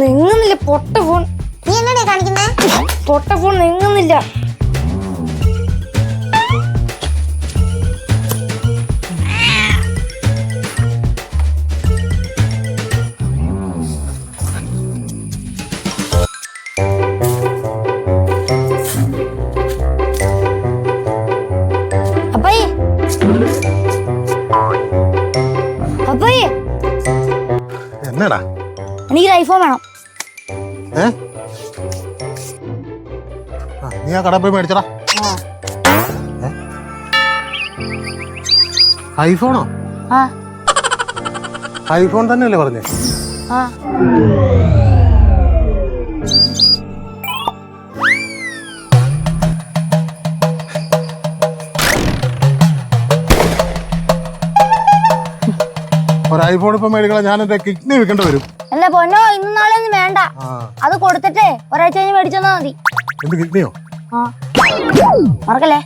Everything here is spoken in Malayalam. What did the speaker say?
നീങ്ങുന്നില്ല പൊട്ട ഫോൺ. നീ എന്നാ കാണിക്കുന്നേ? പൊട്ട ഫോൺ നീങ്ങുന്നില്ല. എന്നടാ? എനിക്ക് ഐഫോൺ വേണം. നീ ആ കടയിൽ പോയി മേടിച്ചടാ. ഐഫോണോ? ഐഫോൺ തന്നെയല്ലേ പറഞ്ഞേ? ഒരു ഐഫോൺ ഇപ്പൊ മേടിക്കണം, ഞാൻ എന്റെ കിഡ്നി വിൽക്കേണ്ടി വരും. എന്റെ പൊന്നോ, ഇന്ന് നാളെ ഒന്നും വേണ്ട. അത് കൊടുത്തിട്ടേ ഒരാഴ്ച കഴിഞ്ഞ് മേടിച്ചെന്നാ മതി. എന്ത് കിഡ്നിയോ? മറക്കല്ലേ.